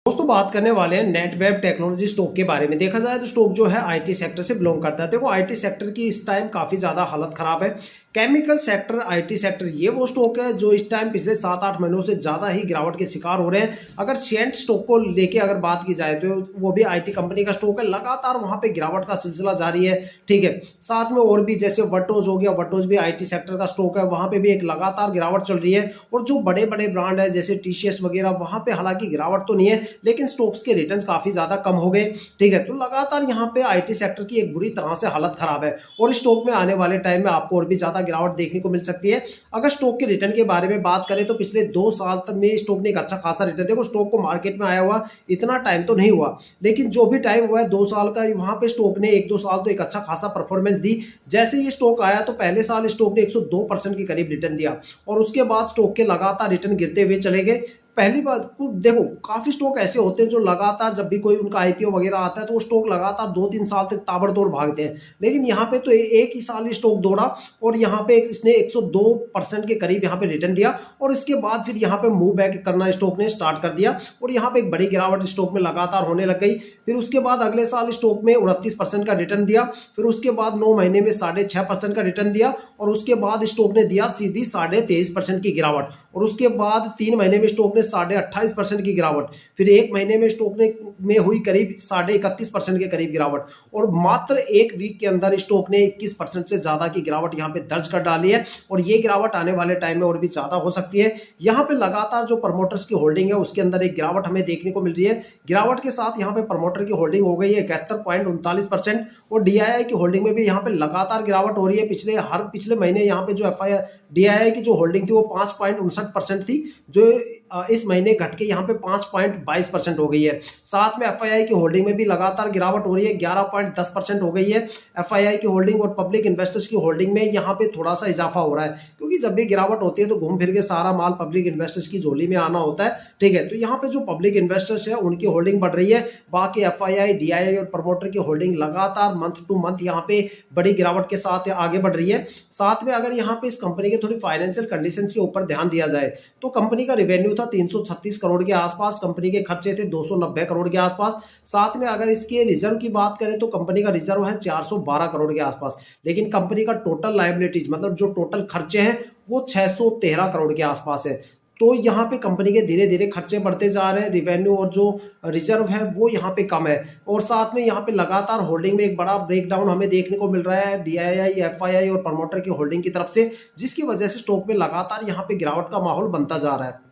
दोस्तों बात करने वाले हैं नेटवेब टेक्नोलॉजी स्टॉक के बारे में। देखा जाए तो स्टॉक जो है आईटी सेक्टर से बिलोंग करता है। देखो आईटी सेक्टर की इस टाइम काफी ज्यादा हालत खराब है। केमिकल सेक्टर, आईटी सेक्टर, ये वो स्टॉक है जो इस टाइम पिछले 7-8 महीनों से ज्यादा ही गिरावट के शिकार हो रहे हैं। अगर सेंट स्टॉक को लेके अगर बात की जाए तो वो भी आईटी कंपनी का स्टॉक है, लगातार वहां पे गिरावट का सिलसिला जारी है। ठीक है, साथ में और भी जैसे वटोज हो गया, वटोज भी आईटी सेक्टर का स्टॉक है, वहां पे भी एक लगातार गिरावट चल रही है। और जो बड़े बड़े ब्रांड है जैसे टीसीएस वगैरह, वहां पे हालांकि गिरावट तो नहीं है लेकिन स्टॉक्स के रिटर्न्स काफी ज्यादा कम हो गए। ठीक है, तो लगातार यहाँ पे आईटी सेक्टर की एक बुरी तरह से हालत खराब है और स्टॉक में आने वाले टाइम में आपको और भी ज्यादा गिरावट देखने को मिल सकती है। अगर स्टॉक के रिटर्न के बारे में बात करें तो पिछले 2 साल तक में स्टॉक ने एक अच्छा खासा रिटर्न, देखो स्टॉक को मार्केट में आया हुआ इतना टाइम तो नहीं हुआ लेकिन जो भी टाइम हुआ है 2 साल का, वहां पे स्टॉक ने 1-2 साल तो एक अच्छा खासा परफॉर्मेंस दी। जैसे ये स्टॉक आया तो पहले साल स्टॉक ने 102% के करीब रिटर्न दिया और उसके बाद स्टॉक के लगातार रिटर्न गिरते हुए चले गए। पहली बात देखो, काफी स्टॉक ऐसे होते हैं जो लगातार जब भी कोई उनका आईपीओ वगैरह आता है तो वो स्टॉक लगातार 2-3 साल तक ताबड़तोड़ भागते हैं, लेकिन यहाँ पे तो एक ही साल स्टॉक दौड़ा और यहाँ पे इसने 102% के करीब यहाँ पे रिटर्न दिया और इसके बाद फिर यहाँ पे मूव बैक करना स्टॉक ने स्टार्ट कर दिया और यहाँ पे एक बड़ी गिरावट स्टॉक में लगातार होने लग गई। फिर उसके बाद अगले साल स्टॉक में 29% का रिटर्न दिया, फिर उसके बाद 9 महीने में 6.5% का रिटर्न दिया और उसके बाद स्टॉक ने दिया सीधी 23.5% की गिरावट और उसके बाद 3 महीने में स्टॉक ने 28.5% की गिरावट, फिर 1 महीने में स्टॉक ने में हुई करीब 31.5% के करीब गिरावट और मात्र 1 वीक के अंदर स्टॉक ने 21% से ज्यादा की गिरावट यहाँ पे दर्ज कर डाली है और ये गिरावट आने वाले टाइम में और भी ज्यादा हो सकती है। यहाँ पे लगातार जो प्रमोटर्स की होल्डिंग है उसके अंदर एक गिरावट हमें देखने को मिल रही है। गिरावट के साथ यहाँ पे प्रमोटर की होल्डिंग हो गई है 71.39% और डीआईआई की होल्डिंग में भी यहाँ पे लगातार गिरावट हो रही है। पिछले महीने यहाँ पे जो एफआईआई डीआईआई की जो होल्डिंग थी वो 5.59% थी, जो इस महीने घट के यहाँ पे 5.22% हो गई है। साथ में एफआईआई की होल्डिंग में भी लगातार गिरावट हो रही है, 11.10% हो गई है एफआईआई की होल्डिंग और पब्लिक इन्वेस्टर्स की होल्डिंग में यहाँ पे थोड़ा सा इजाफा हो रहा है क्योंकि जब भी गिरावट होती है तो घूम फिर के सारा माल पब्लिक इन्वेस्टर्स की झोली में आना होता है। ठीक है, तो यहाँ पे जो पब्लिक इन्वेस्टर्स है उनकी होल्डिंग बढ़ रही है, बाकी एफआईआई, डीआईआई और प्रमोटर की होल्डिंग लगातार मंथ टू मंथ यहाँ पे बड़ी गिरावट के साथ आगे बढ़ रही है। साथ में अगर यहाँ पे इस कंपनी के थोड़ी फाइनेंशियल कंडीशन के ऊपर ध्यान दिया जाए तो कंपनी का रेवेन्यू था 336 करोड़ के आसपास, कंपनी के खर्चे थे 290 करोड़ के आसपास। साथ में अगर इसके रिजर्व की बात करें तो कंपनी का रिजर्व है 412 करोड़ के आसपास, लेकिन कंपनी का टोटल लायबिलिटीज मतलब जो टोटल खर्चे हैं वो 613 करोड़ के आसपास है। तो यहाँ पे कंपनी के धीरे धीरे खर्चे बढ़ते जा रहे हैं, रिवेन्यू और जो रिजर्व है वो यहाँ पे कम है और साथ में यहाँ पे लगातार होल्डिंग में एक बड़ा ब्रेकडाउन हमें देखने को मिल रहा है डीआईआई, एफआईआई और प्रमोटर की होल्डिंग की तरफ से, जिसकी वजह से स्टॉक में लगातार यहाँ पे गिरावट का माहौल बनता जा रहा है।